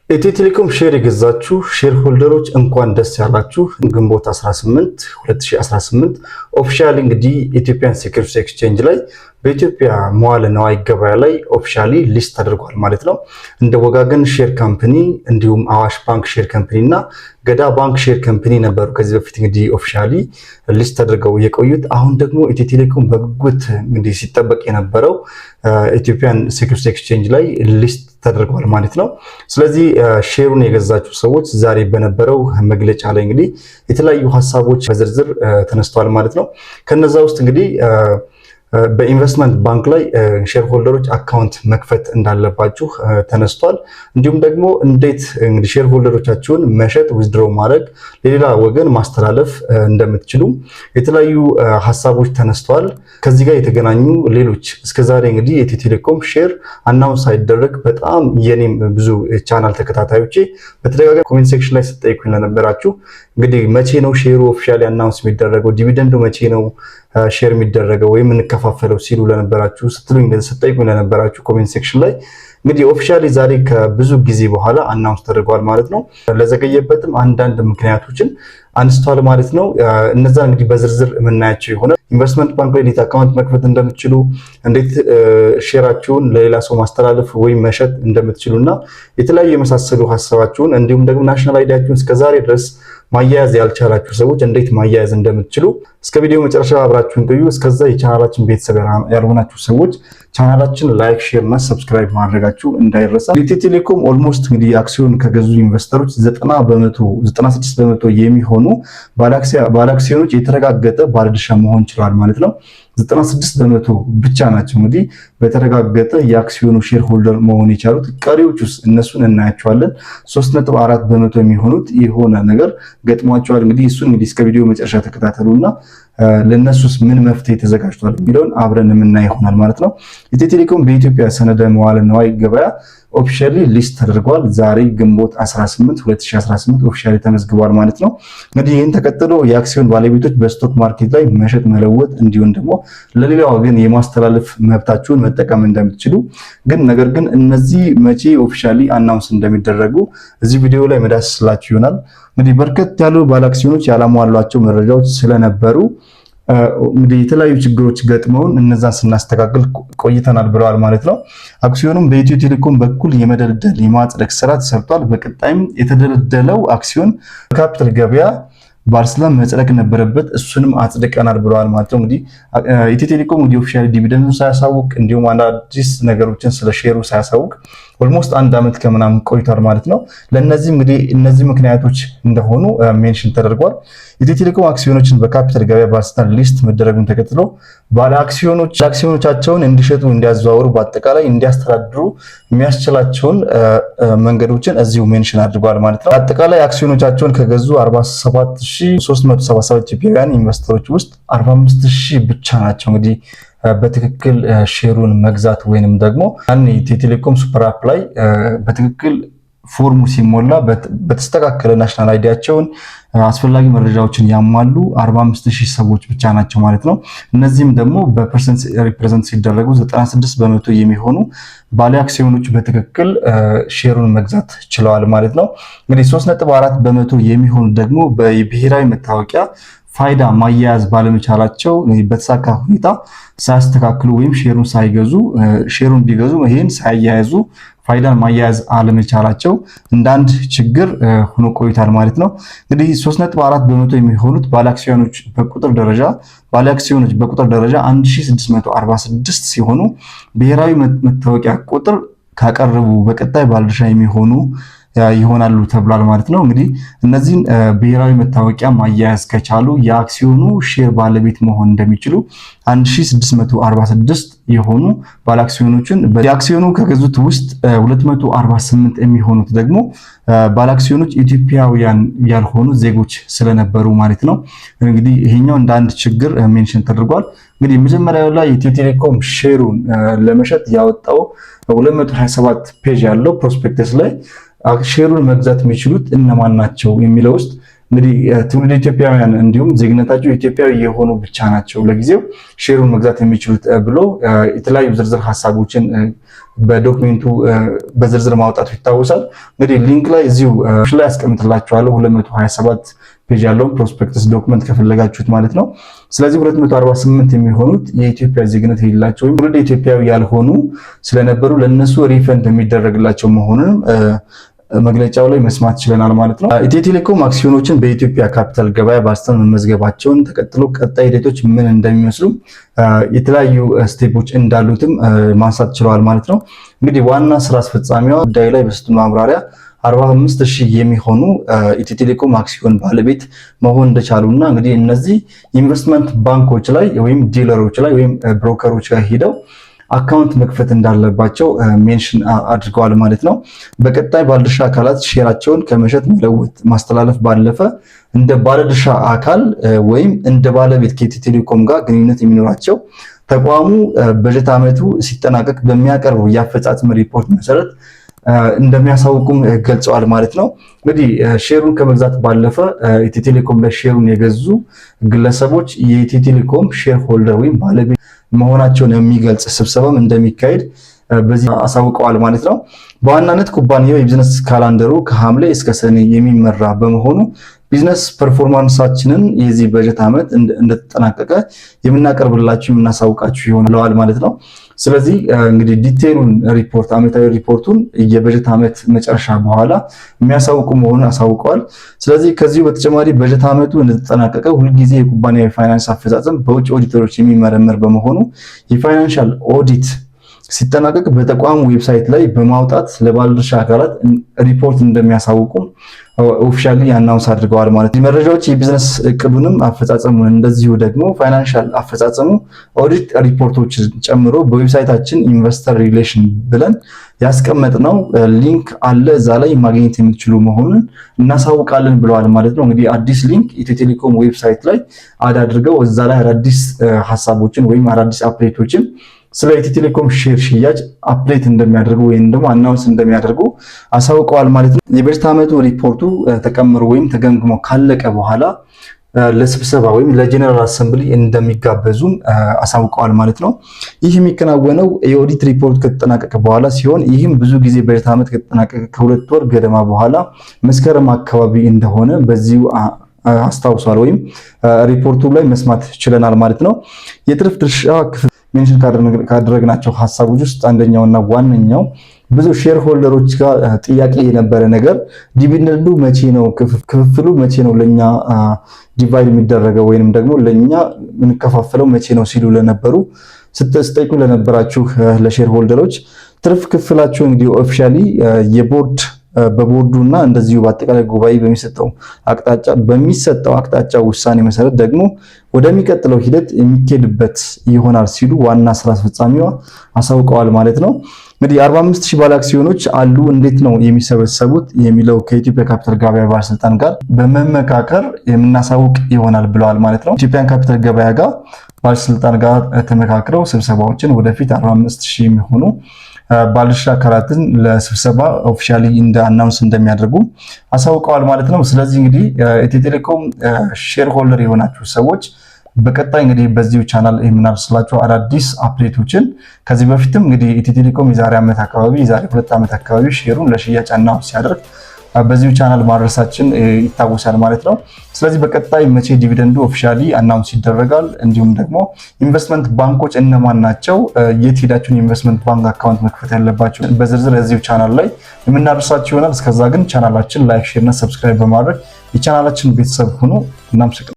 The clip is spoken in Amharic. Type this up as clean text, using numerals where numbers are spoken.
ኢትዮ ቴሌኮም ሼር የገዛችሁ ሼር ሆልደሮች እንኳን ደስ ያላችሁ። ግንቦት 18 2018 ኦፊሻሊ እንግዲህ ኢትዮጵያን ሴኩሪቲስ ኤክስቼንጅ ላይ በኢትዮጵያ መዋለ ነዋይ ገበያ ላይ ኦፊሻሊ ሊስት ተደርጓል ማለት ነው። እንደ ወጋገን ሼር ካምፓኒ እንዲሁም አዋሽ ባንክ ሼር ካምፓኒ እና ገዳ ባንክ ሼር ካምፓኒ ነበሩ ከዚህ በፊት እንግዲህ ኦፊሻሊ ሊስት ተደርገው የቆዩት። አሁን ደግሞ ኢትዮ ቴሌኮም በጉጉት እንግዲህ ሲጠበቅ የነበረው ኢትዮጵያን ሴኩሪቲስ ኤክስቼንጅ ላይ ሊስት ተደርጓል ማለት ነው። ስለዚህ ሼሩን የገዛችሁ ሰዎች ዛሬ በነበረው መግለጫ ላይ እንግዲህ የተለያዩ ሀሳቦች በዝርዝር ተነስተዋል ማለት ነው። ከነዛ ውስጥ እንግዲህ በኢንቨስትመንት ባንክ ላይ ሼር ሆልደሮች አካውንት መክፈት እንዳለባችሁ ተነስቷል። እንዲሁም ደግሞ እንዴት እንግዲህ ሼር ሆልደሮቻችሁን መሸጥ ዊዝድሮው ማድረግ ለሌላ ወገን ማስተላለፍ እንደምትችሉ የተለያዩ ሀሳቦች ተነስተዋል። ከዚህ ጋር የተገናኙ ሌሎች እስከዛሬ እንግዲህ ኢትዮ ቴሌኮም ሼር አናውንስ ሳይደረግ በጣም የኔም ብዙ ቻናል ተከታታዮቼ በተደጋጋሚ ኮሜንት ሴክሽን ላይ ስትጠይቁኝ ለነበራችሁ እንግዲህ መቼ ነው ሼሩ ኦፊሻሊ አናውንስ የሚደረገው፣ ዲቪደንዱ መቼ ነው ሼር የሚደረገው ወይም እንከፋፈለው ሲሉ ለነበራችሁ ስትጠይቁኝ ለነበራችሁ ኮሜንት ሴክሽን ላይ እንግዲህ ኦፊሻሊ ዛሬ ከብዙ ጊዜ በኋላ አናውንስ ተደርጓል ማለት ነው። ለዘገየበትም አንዳንድ ምክንያቶችን አንስተዋል ማለት ነው። እነዛ እንግዲህ በዝርዝር የምናያቸው የሆነ ኢንቨስትመንት ባንክ ላይ እንዴት አካውንት መክፈት እንደምትችሉ፣ እንዴት ሼራችሁን ለሌላ ሰው ማስተላለፍ ወይም መሸጥ እንደምትችሉ እና የተለያዩ የመሳሰሉ ሀሳባችሁን እንዲሁም ደግሞ ናሽናል አይዲያችሁን እስከዛሬ ድረስ ማያያዝ ያልቻላችሁ ሰዎች እንዴት ማያያዝ እንደምትችሉ እስከ ቪዲዮ መጨረሻ አብራችሁን ቆዩ። እስከዛ የቻናላችን ቤተሰብ ያልሆናችሁ ሰዎች ቻናላችን ላይክ፣ ሼር እና ሰብስክራይብ ማድረጋችሁ እንዳይረሳ። ኢትዮ ቴሌኮም ኦልሞስት እንግዲህ አክሲዮን ከገዙ ኢንቨስተሮች 96 በመቶ የሚሆኑ ባለአክሲዮኖች የተረጋገጠ ባለድርሻ መሆን ችለዋል ማለት ነው። 96 በመቶ ብቻ ናቸው እንግዲህ በተረጋገጠ የአክሲዮኑ ሼር ሆልደር መሆን የቻሉት። ቀሪዎች ውስጥ እነሱን እናያቸዋለን። 3.4 በመቶ የሚሆኑት የሆነ ነገር ገጥሟቸዋል። እንግዲህ እሱን እንግዲህ እስከ ቪዲዮ መጨረሻ ተከታተሉና ለነሱስ ምን መፍትሄ ተዘጋጅቷል የሚለውን አብረን የምናይ ይሆናል ማለት ነው። ኢትዮ ቴሌኮም በኢትዮጵያ ሰነደ መዋዕለ ንዋይ ገበያ ኦፊሻሊ ሊስት ተደርጓል። ዛሬ ግንቦት 18 2018 ኦፊሻሊ ተመዝግቧል ማለት ነው። እንግዲህ ይህን ተከትሎ የአክሲዮን ባለቤቶች በስቶክ ማርኬት ላይ መሸጥ፣ መለወጥ እንዲሁም ደግሞ ለሌላ ወገን የማስተላለፍ መብታችሁን መጠቀም እንደምትችሉ ነገር ግን እነዚህ መቼ ኦፊሻሊ አናውንስ እንደሚደረጉ እዚህ ቪዲዮ ላይ መዳሰስላችሁ ይሆናል። እንግዲህ በርከት ያሉ ባለአክሲዮኖች ያላሟሏቸው መረጃዎች ስለነበሩ እንግዲህ የተለያዩ ችግሮች ገጥመውን እነዛን ስናስተካክል ቆይተናል ብለዋል ማለት ነው። አክሲዮኑም በኢትዮ ቴሌኮም በኩል የመደልደል የማጽደቅ ስራ ተሰርቷል። በቀጣይም የተደለደለው አክሲዮን በካፒታል ገበያ ባለስልጣን መጽደቅ ነበረበት፣ እሱንም አጽድቀናል ብለዋል ማለት ነው። እንግዲህ ኢትዮ ቴሌኮም እንግዲህ ኦፊሻሊ ዲቪደንዱን ሳያሳውቅ እንዲሁም አዳዲስ ነገሮችን ስለ ሼሩ ሳያሳውቅ ኦልሞስት 1 ዓመት ከምናምን ቆይቷል ማለት ነው። ለነዚህ እንግዲህ እነዚህ ምክንያቶች እንደሆኑ ሜንሽን ተደርጓል። ኢትዮ ቴሌኮም አክሲዮኖችን በካፒታል ገበያ ባለስልጣን ሊስት መደረጉን ተከትሎ ባለ አክሲዮኖቻቸውን እንዲሸጡ፣ እንዲያዘዋውሩ፣ በአጠቃላይ እንዲያስተዳድሩ የሚያስችላቸውን መንገዶችን እዚሁ ሜንሽን አድርጓል ማለት ነው። አጠቃላይ አክሲዮኖቻቸውን ከገዙ 47377 ኢትዮጵያውያን ኢንቨስተሮች ውስጥ 45000 ብቻ ናቸው እንግዲህ በትክክል ሼሩን መግዛት ወይንም ደግሞ ኢትዮ ቴሌኮም ሱፐር አፕ ላይ በትክክል ፎርሙ ሲሞላ በተስተካከለ ናሽናል አይዲያቸውን አስፈላጊ መረጃዎችን ያሟሉ 45000 ሰዎች ብቻ ናቸው ማለት ነው። እነዚህም ደግሞ በፐርሰንት ሪፕሬዘንት ሲደረጉ 96 በመቶ የሚሆኑ ባለ አክሲዮኖች በትክክል ሼሩን መግዛት ችለዋል ማለት ነው። እንግዲህ 3.4 በመቶ የሚሆኑ ደግሞ በብሔራዊ መታወቂያ ፋይዳ ማያያዝ ባለመቻላቸው በተሳካ ሁኔታ ሳያስተካክሉ ወይም ሼሩን ሳይገዙ ሼሩን ቢገዙ ይሄን ሳያያዙ ፋይዳን ማያያዝ አለመቻላቸው እንደ አንድ ችግር ሆኖ ቆይቷል ማለት ነው። እንግዲህ 3.4 በመቶ የሚሆኑት ባለአክሲዮኖች በቁጥር ደረጃ 1646 ሲሆኑ ብሔራዊ መታወቂያ ቁጥር ካቀረቡ በቀጣይ ባለድርሻ የሚሆኑ ይሆናሉ ተብሏል ማለት ነው። እንግዲህ እነዚህን ብሔራዊ መታወቂያ ማያያዝ ከቻሉ የአክሲዮኑ ሼር ባለቤት መሆን እንደሚችሉ 1646 የሆኑ ባለአክሲዮኖችን በአክሲዮኑ ከገዙት ውስጥ 248 የሚሆኑት ደግሞ ባለአክሲዮኖች ኢትዮጵያውያን ያልሆኑ ዜጎች ስለነበሩ ማለት ነው። እንግዲህ ይሄኛው እንደ አንድ ችግር ሜንሽን ተደርጓል። እንግዲህ መጀመሪያው ላይ ኢትዮ ቴሌኮም ሼሩን ለመሸጥ ያወጣው 227 ፔጅ ያለው ፕሮስፔክተስ ላይ ሼሩን መግዛት የሚችሉት እነማን ናቸው የሚለው ውስጥ እንግዲህ ትውልድ ኢትዮጵያውያን እንዲሁም ዜግነታቸው ኢትዮጵያዊ የሆኑ ብቻ ናቸው ለጊዜው ሼሩን መግዛት የሚችሉት ብሎ የተለያዩ ዝርዝር ሀሳቦችን በዶክሜንቱ በዝርዝር ማውጣቱ ይታወሳል። እንግዲህ ሊንክ ላይ እዚሁ ላይ ያስቀምጥላችኋለሁ 227 ፔጅ ያለውን ፕሮስፔክተስ ዶክመንት ከፈለጋችሁት ማለት ነው። ስለዚህ 248 የሚሆኑት የኢትዮጵያ ዜግነት የሌላቸው ወይም ትውልድ ኢትዮጵያዊ ያልሆኑ ስለነበሩ ለነሱ ሪፈንድ የሚደረግላቸው መሆኑንም መግለጫው ላይ መስማት ችለናል ማለት ነው። ኢትዮ ቴሌኮም አክሲዮኖችን በኢትዮጵያ ካፒታል ገበያ በአስተን መመዝገባቸውን ተከትሎ ቀጣይ ሂደቶች ምን እንደሚመስሉ የተለያዩ ስቴፖች እንዳሉትም ማንሳት ችለዋል ማለት ነው። እንግዲህ ዋና ስራ አስፈጻሚዋ ጉዳዩ ላይ በሰጡት ማብራሪያ 45,000 የሚሆኑ ኢትዮ ቴሌኮም አክሲዮን ባለቤት መሆን እንደቻሉና እንግዲህ እነዚህ ኢንቨስትመንት ባንኮች ላይ ወይም ዲለሮች ላይ ወይም ብሮከሮች ጋር ሄደው አካውንት መክፈት እንዳለባቸው ሜንሽን አድርገዋል ማለት ነው። በቀጣይ ባለድርሻ አካላት ሼራቸውን ከመሸጥ መለወጥ ማስተላለፍ ባለፈ እንደ ባለድርሻ አካል ወይም እንደ ባለቤት ከኢትዮ ቴሌኮም ጋር ግንኙነት የሚኖራቸው ተቋሙ በጀት ዓመቱ ሲጠናቀቅ በሚያቀርበው የአፈጻጸም ሪፖርት መሰረት እንደሚያሳውቁም ገልጸዋል ማለት ነው። እንግዲህ ሼሩን ከመግዛት ባለፈ ኢትዮ ቴሌኮም ላይ ሼሩን የገዙ ግለሰቦች የኢትዮ ቴሌኮም ሼር ሆልደር ወይም ባለቤት መሆናቸውን የሚገልጽ ስብሰባም እንደሚካሄድ በዚህ አሳውቀዋል ማለት ነው። በዋናነት ኩባንያው የቢዝነስ ካላንደሩ ከሐምሌ እስከ ሰኔ የሚመራ በመሆኑ ቢዝነስ ፐርፎርማንሳችንን የዚህ በጀት ዓመት እንደተጠናቀቀ የምናቀርብላችሁ የምናሳውቃችሁ ይሆናል ማለት ነው። ስለዚህ እንግዲህ ዲቴይሉን ሪፖርት ዓመታዊ ሪፖርቱን የበጀት ዓመት መጨረሻ በኋላ የሚያሳውቁ መሆኑን አሳውቀዋል። ስለዚህ ከዚሁ በተጨማሪ በጀት ዓመቱ እንደተጠናቀቀ ሁልጊዜ የኩባንያው የፋይናንስ አፈጻጸም በውጭ ኦዲተሮች የሚመረመር በመሆኑ የፋይናንሻል ኦዲት ሲጠናቀቅ በተቋሙ ዌብሳይት ላይ በማውጣት ለባለድርሻ አካላት ሪፖርት እንደሚያሳውቁ ኦፊሻሊ አናውንስ አድርገዋል ማለት ነው። መረጃዎች የቢዝነስ እቅዱንም አፈጻጸሙን እንደዚሁ ደግሞ ፋይናንሻል አፈጻጸሙ ኦዲት ሪፖርቶችን ጨምሮ በዌብሳይታችን ኢንቨስተር ሪሌሽን ብለን ያስቀመጥነው ሊንክ አለ፣ እዛ ላይ ማግኘት የምትችሉ መሆኑን እናሳውቃለን ብለዋል ማለት ነው። እንግዲህ አዲስ ሊንክ ኢትዮ ቴሌኮም ዌብሳይት ላይ አድ አድርገው እዛ ላይ አዳዲስ ሀሳቦችን ወይም አዳዲስ አፕዴቶችን ስለ ኢትዮ ቴሌኮም ሼር ሽያጭ አፕዴት እንደሚያደርጉ ወይም ደግሞ አናውንስ እንደሚያደርጉ አሳውቀዋል ማለት ነው። የበጀት ዓመቱ ሪፖርቱ ተቀምሮ ወይም ተገምግሞ ካለቀ በኋላ ለስብሰባ ወይም ለጀነራል አሰምብሊ እንደሚጋበዙም አሳውቀዋል ማለት ነው። ይህ የሚከናወነው የኦዲት ሪፖርት ከተጠናቀቀ በኋላ ሲሆን ይህም ብዙ ጊዜ በጀት ዓመት ከተጠናቀቀ ከ2 ወር ገደማ በኋላ መስከረም አካባቢ እንደሆነ በዚሁ አስታውሷል ወይም ሪፖርቱ ላይ መስማት ችለናል ማለት ነው። የትርፍ ድርሻ ክፍል ሜንሽን ካደረግናቸው ሀሳቦች ውስጥ አንደኛውና ዋነኛው ብዙ ሼር ሆልደሮች ጋር ጥያቄ የነበረ ነገር ዲቪደንዱ መቼ ነው ክፍፍሉ መቼ ነው ለኛ ዲቫይድ የሚደረገው ወይንም ደግሞ ለኛ የምንከፋፈለው መቼ ነው ሲሉ ለነበሩ ስትጠይቁ ለነበራችሁ ለሼር ሆልደሮች ትርፍ ክፍላቸው እንግዲህ ኦፊሻሊ የቦርድ በቦርዱና እንደዚሁ በአጠቃላይ ጉባኤ በሚሰጠው አቅጣጫ ውሳኔ መሰረት ደግሞ ወደሚቀጥለው ሂደት የሚኬድበት ይሆናል ሲሉ ዋና ስራ አስፈጻሚዋ አሳውቀዋል ማለት ነው። እንግዲህ 45,000 ባለ አክሲዮኖች አሉ። እንዴት ነው የሚሰበሰቡት የሚለው ከኢትዮጵያ ካፒታል ገበያ ባለስልጣን ጋር በመመካከር የምናሳውቅ ይሆናል ብለዋል ማለት ነው። ኢትዮጵያን ካፒታል ገበያ ጋር ባለስልጣን ጋር ተመካክረው ስብሰባዎችን ወደፊት 45,000 የሚሆኑ ባለድርሻ አካላትን ለስብሰባ ኦፊሻሊ እንደ አናውንስ እንደሚያደርጉ አሳውቀዋል ማለት ነው። ስለዚህ እንግዲህ ኢትዮ ቴሌኮም ሼር ሆልደር የሆናችሁ ሰዎች በቀጣይ እንግዲህ በዚሁ ቻናል የምናደርስላችሁ አዳዲስ አፕዴቶችን ከዚህ በፊትም እንግዲህ ኢትዮ ቴሌኮም የዛሬ 2 ዓመት አካባቢ ሼሩን ለሽያጭ አናውንስ ሲያደርግ በዚሁ ቻናል ማድረሳችን ይታወሳል ማለት ነው። ስለዚህ በቀጣይ መቼ ዲቪደንዱ ኦፊሻሊ አናውንስ ይደረጋል፣ እንዲሁም ደግሞ ኢንቨስትመንት ባንኮች እነማን ናቸው፣ የት ሄዳችሁን ኢንቨስትመንት ባንክ አካውንት መክፈት ያለባችሁ በዝርዝር እዚሁ ቻናል ላይ የምናደርሳችሁ ይሆናል። እስከዛ ግን ቻናላችን ላይክ፣ ሼር እና ሰብስክራይብ በማድረግ የቻናላችን ቤተሰብ ሁኑ። እናመሰግናለን።